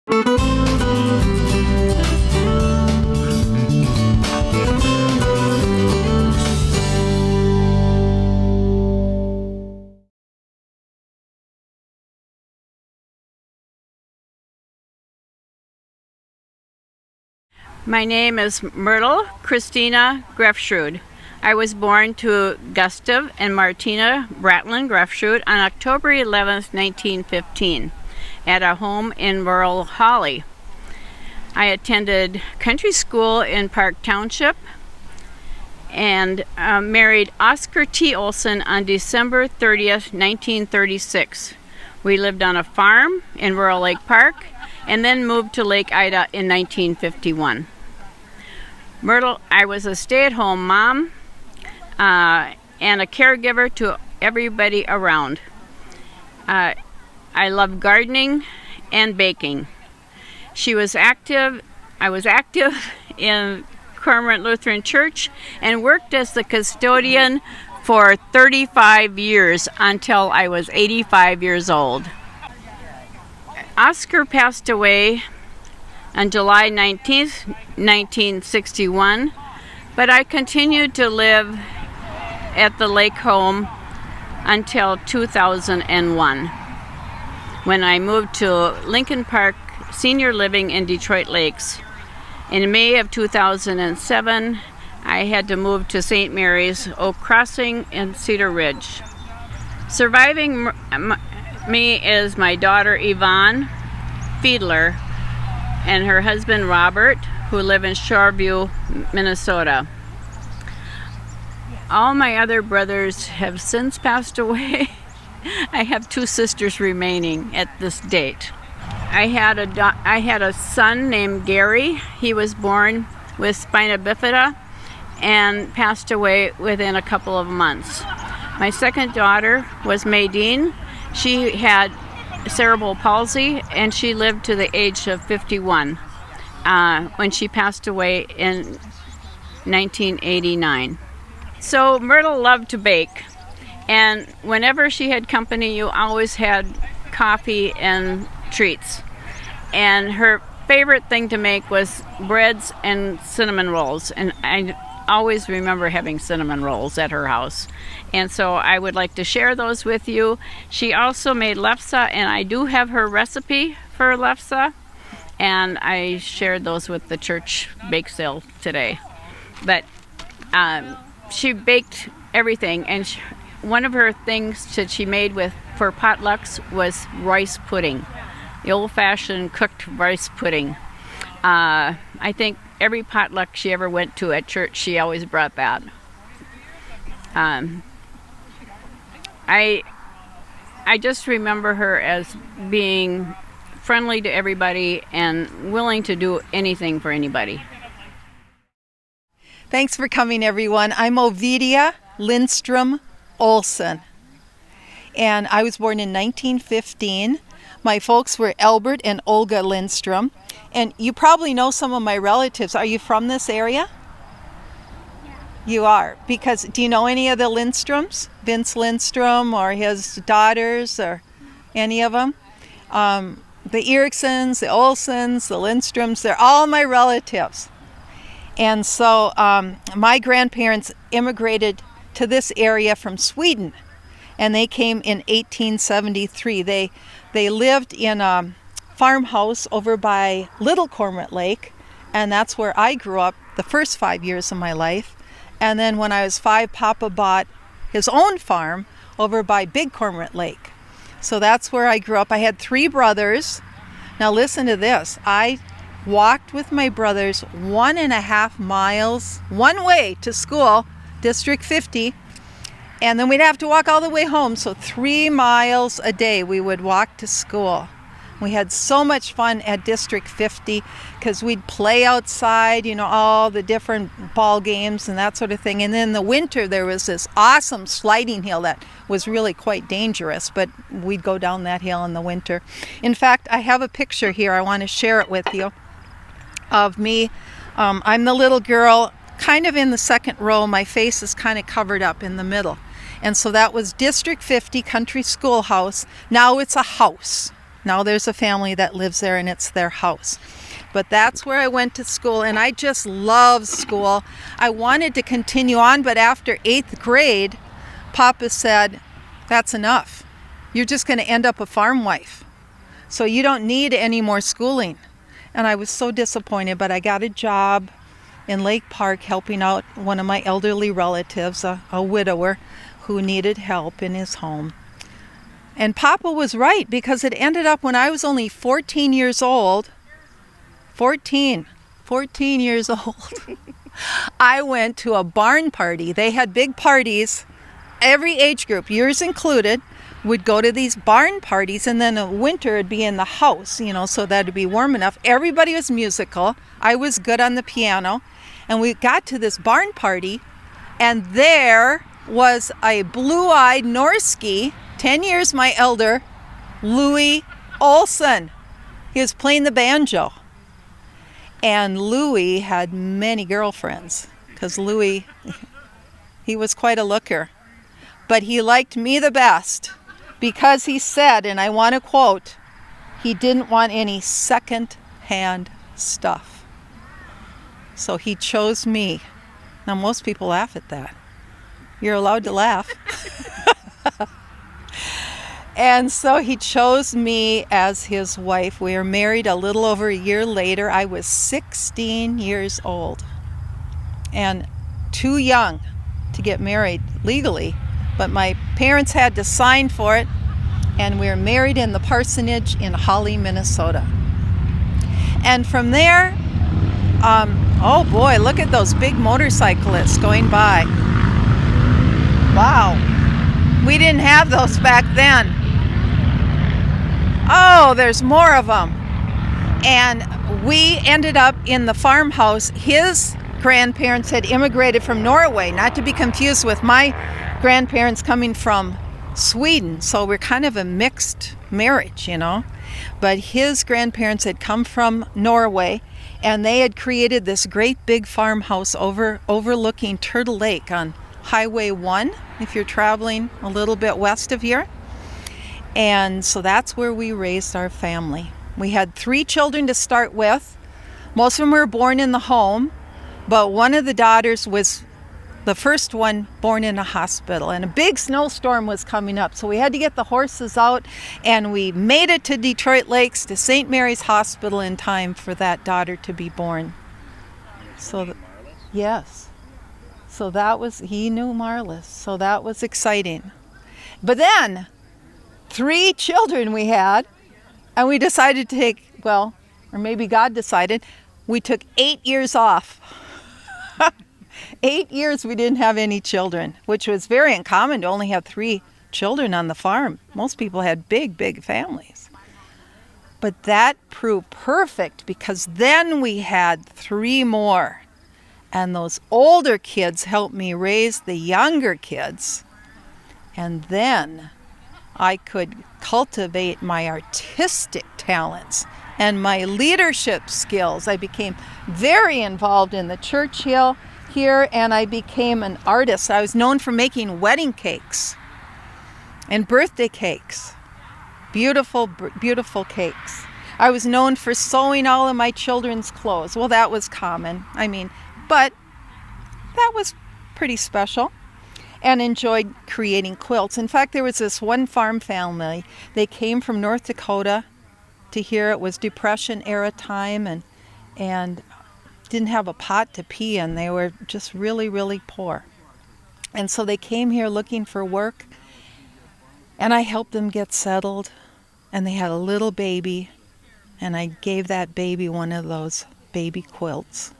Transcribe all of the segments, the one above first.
My name is Myrtle Christina Grefschrud. I was born to Gustav and Martina Bratlin Grefschrud on October 11th, 1915, at a home in rural Holly. I attended country school in Park Township and married Oscar T. Olson on December 30th, 1936. We lived on a farm in rural Lake Park and then moved to Lake Ida in 1951. Myrtle, I was a stay-at-home mom and a caregiver to everybody around. I love gardening and baking. I was active in Cormorant Lutheran Church and worked as the custodian for 35 years until I was 85 years old. Oscar passed away on July 19th, 1961, but I continued to live at the lake home until 2001, when I moved to Lincoln Park Senior Living in Detroit Lakes. In May of 2007, I had to move to St. Mary's, Oak Crossing, and Cedar Ridge. Surviving me is my daughter Yvonne Fiedler and her husband Robert, who live in Shoreview, Minnesota. All my other brothers have since passed away. I have 2 sisters remaining at this date. I had a son named Gary. He was born with spina bifida and passed away within a couple of months. My second daughter was Maydeen. She had cerebral palsy and she lived to the age of 51 when she passed away in 1989. So Myrtle loved to bake, and whenever she had company, you always had coffee and treats. And her favorite thing to make was breads and cinnamon rolls, and I always remember having cinnamon rolls at her house. And so I would like to share those with you. She also made lefse, and I do have her recipe for lefse, and I shared those with the church bake sale today. But she baked everything, and one of her things that she made for potlucks was rice pudding, the old-fashioned cooked rice pudding. I think every potluck she ever went to at church, she always brought that. I just remember her as being friendly to everybody and willing to do anything for anybody. Thanks for coming, everyone. I'm Ovidia Lindstrom Olson, and I was born in 1915. My folks were Albert and Olga Lindstrom, and you probably know some of my relatives. Are you from this area? Yeah. You are, because do you know any of the Lindstroms? Vince Lindstrom or his daughters or any of them? The Eriksons, the Olsons, the Lindstroms, they're all my relatives. And so my grandparents immigrated to this area from Sweden, and they came in 1873. They lived in a farmhouse over by Little Cormorant Lake, and that's where I grew up the first 5 years of my life. And then when I was 5, Papa bought his own farm over by Big Cormorant Lake. So that's where I grew up. I had 3 brothers. Now listen to this. I walked with my brothers 1.5 miles one way to school, District 50, and then we'd have to walk all the way home. So 3 miles a day we would walk to school. We had so much fun at District 50 because we'd play outside, all the different ball games and that sort of thing. And then in the winter there was this awesome sliding hill that was really quite dangerous, but we'd go down that hill in the winter. In fact, I have a picture here. I want to share it with you of me. I'm the little girl kind of in the second row. My face is kind of covered up in the middle. And so that was District 50 Country Schoolhouse. Now it's a house. Now there's a family that lives there and it's their house. But that's where I went to school, and I just loved school. I wanted to continue on, but after 8th grade, Papa said, that's enough. You're just going to end up a farm wife. So you don't need any more schooling. And I was so disappointed, but I got a job in Lake Park helping out one of my elderly relatives, a widower who needed help in his home. And Papa was right, because it ended up when I was only 14 years old, 14 years old, I went to a barn party. They had big parties. Every age group, yours included, would go to these barn parties, and then in winter it'd be in the house, so that it'd be warm enough. Everybody was musical. I was good on the piano. And we got to this barn party, and there was a blue-eyed Norski, 10 years my elder, Louis Olson. He was playing the banjo. And Louis had many girlfriends, because Louis, he was quite a looker. But he liked me the best, because he said, and I want to quote, he didn't want any second-hand stuff. So he chose me. Now most people laugh at that. You're allowed to laugh. And so he chose me as his wife. We were married a little over a year later. I was 16 years old and too young to get married legally, but my parents had to sign for it, and we were married in the parsonage in Holly, Minnesota. And from there, oh boy, look at those big motorcyclists going by. Wow. We didn't have those back then. Oh, there's more of them. And we ended up in the farmhouse. His grandparents had immigrated from Norway, not to be confused with my grandparents coming from Sweden. So we're kind of a mixed marriage, But his grandparents had come from Norway, and they had created this great big farmhouse overlooking Turtle Lake on Highway 1, if you're traveling a little bit west of here. And so that's where we raised our family. We had 3 children to start with. Most of them were born in the home, but one of the daughters was the first one born in a hospital, and a big snowstorm was coming up, so we had to get the horses out, and we made it to Detroit Lakes to St. Mary's Hospital in time for that daughter to be born. So yes. So he knew Marlis, so that was exciting. But then 3 children we had, and we decided to take, or maybe God decided, we took 8 years off. 8 years we didn't have any children, which was very uncommon to only have 3 children on the farm. Most people had big, big families. But that proved perfect, because then we had 3 more. And those older kids helped me raise the younger kids. And then I could cultivate my artistic talents and my leadership skills. I became very involved in the church here, and I became an artist. I was known for making wedding cakes and birthday cakes. Beautiful, beautiful cakes. I was known for sewing all of my children's clothes. Well, that was common. But that was pretty special. And enjoyed creating quilts. In fact, there was this one farm family. They came from North Dakota to here. It was Depression era time, and didn't have a pot to pee in. They were just really, really poor. And so they came here looking for work, and I helped them get settled. And they had a little baby, and I gave that baby one of those baby quilts.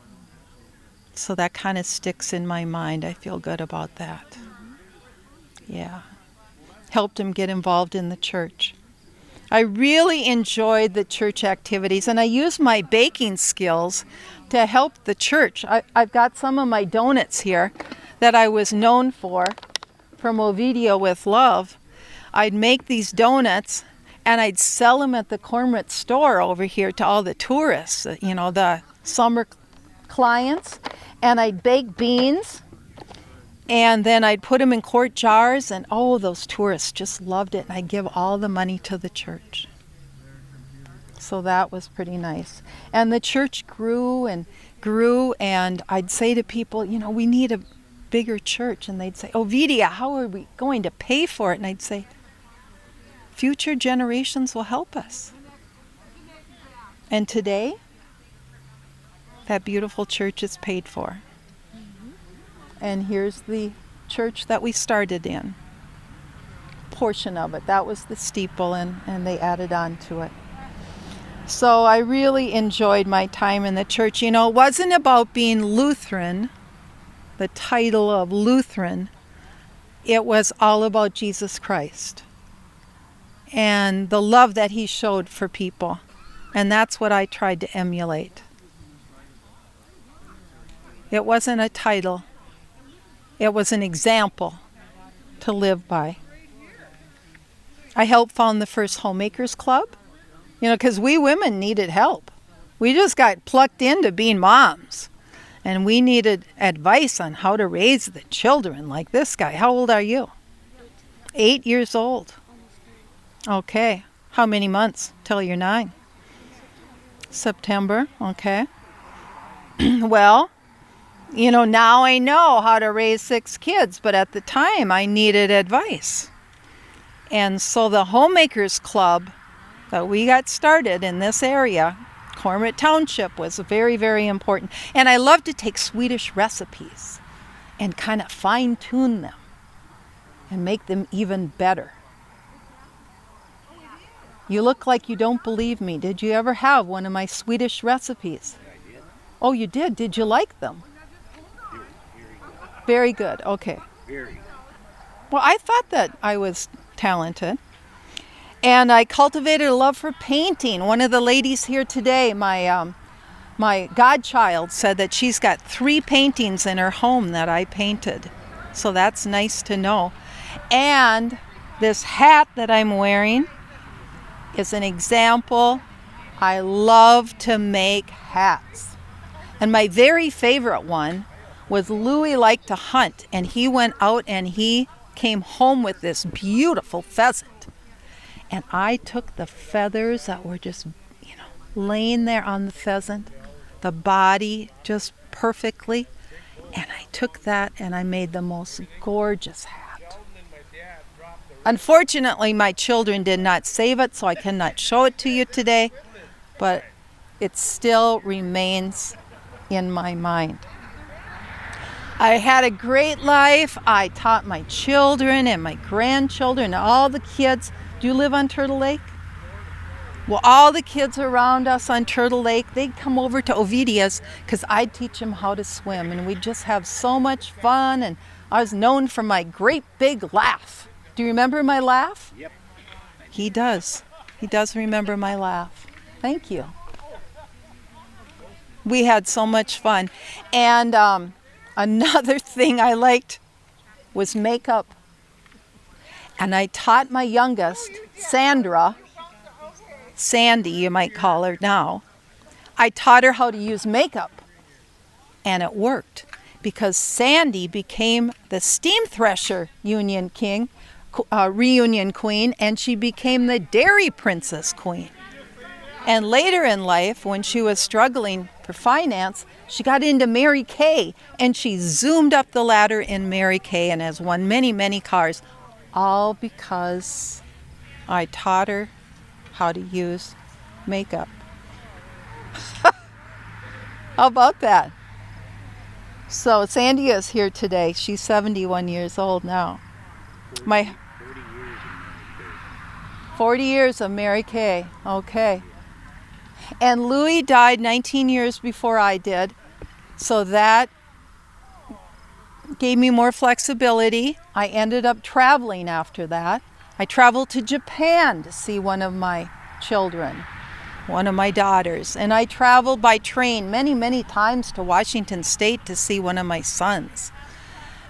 So that kind of sticks in my mind. I feel good about that. Yeah. Helped him get involved in the church. I really enjoyed the church activities, and I used my baking skills to help the church. I've got some of my donuts here that I was known for from Ovidio with Love. I'd make these donuts, and I'd sell them at the Cormorant store over here to all the tourists, the summer clients. And I'd bake beans, and then I'd put them in quart jars, and those tourists just loved it, and I'd give all the money to the church. So that was pretty nice. And the church grew and grew, and I'd say to people, we need a bigger church. And they'd say, Ovidia, how are we going to pay for it? And I'd say, future generations will help us. And today, that beautiful church is paid for. And here's the church that we started in. Portion of it. That was the steeple, and they added on to it. So I really enjoyed my time in the church. It wasn't about being Lutheran, the title of Lutheran. It was all about Jesus Christ and the love that he showed for people. And that's what I tried to emulate. It wasn't a title. It was an example to live by. I helped found the first homemakers club, because we women needed help. We just got plucked into being moms, and we needed advice on how to raise the children like this guy. How old are you? 8 years old. Okay. How many months till you're 9? September. Okay. Well, now I know how to raise 6 kids, but at the time I needed advice. And so the homemakers club that we got started in this area, Cormorant Township, was very, very important. And I love to take Swedish recipes and kind of fine-tune them and make them even better. You look like you don't believe me. Did you ever have one of my Swedish recipes? I did. Oh, you did? Did you like them? Very good. Okay. Very. Well, I thought that I was talented. And I cultivated a love for painting. One of the ladies here today, my godchild, said that she's got 3 paintings in her home that I painted. So that's nice to know. And this hat that I'm wearing is an example. I love to make hats. And my very favorite one was Louis liked to hunt, and he went out and he came home with this beautiful pheasant. And I took the feathers that were just, laying there on the pheasant, the body just perfectly, and I took that and I made the most gorgeous hat. Unfortunately, my children did not save it, so I cannot show it to you today, but it still remains in my mind. I had a great life. I taught my children and my grandchildren, all the kids. Do you live on Turtle Lake? Well, all the kids around us on Turtle Lake, they'd come over to Ovidia's because I'd teach them how to swim, and we'd just have so much fun, and I was known for my great big laugh. Do you remember my laugh? Yep. He does. He does remember my laugh. Thank you. We had so much fun. And another thing I liked was makeup. And I taught my youngest, Sandra, Sandy you might call her now, I taught her how to use makeup. And it worked because Sandy became the steam thresher reunion queen, and she became the dairy princess queen. And later in life, when she was struggling for finance, she got into Mary Kay, and she zoomed up the ladder in Mary Kay and has won many, many cars, all because I taught her how to use makeup. How about that? So Sandy is here today. She's 71 years old now. 40 years of Mary Kay. Okay. And Louis died 19 years before I did, so that gave me more flexibility. I ended up traveling after that. I traveled to Japan to see one of my children, one of my daughters, and I traveled by train many, many times to Washington State to see one of my sons.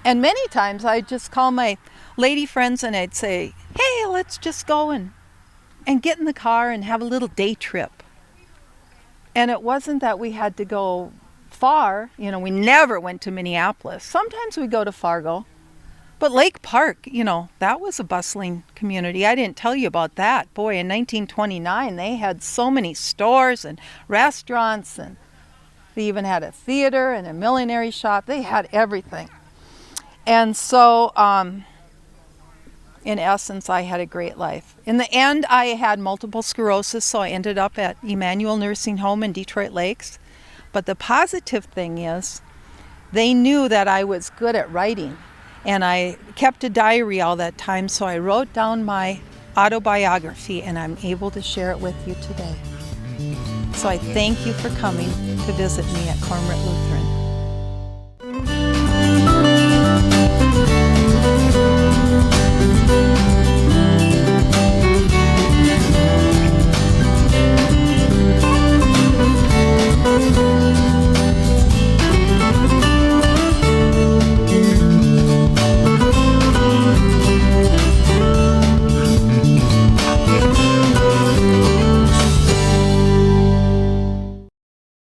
And many times I'd just call my lady friends and I'd say, hey, let's just go and get in the car and have a little day trip. And it wasn't that we had to go far. We never went to Minneapolis. Sometimes we go to Fargo. But Lake Park, that was a bustling community. I didn't tell you about that. Boy, in 1929, they had so many stores and restaurants, and they even had a theater and a millinery shop. They had everything. And so, in essence, I had a great life. In the end, I had multiple sclerosis, so I ended up at Emmanuel Nursing Home in Detroit Lakes. But the positive thing is, they knew that I was good at writing. And I kept a diary all that time, so I wrote down my autobiography, and I'm able to share it with you today. So I thank you for coming to visit me at Cormorant Lutheran.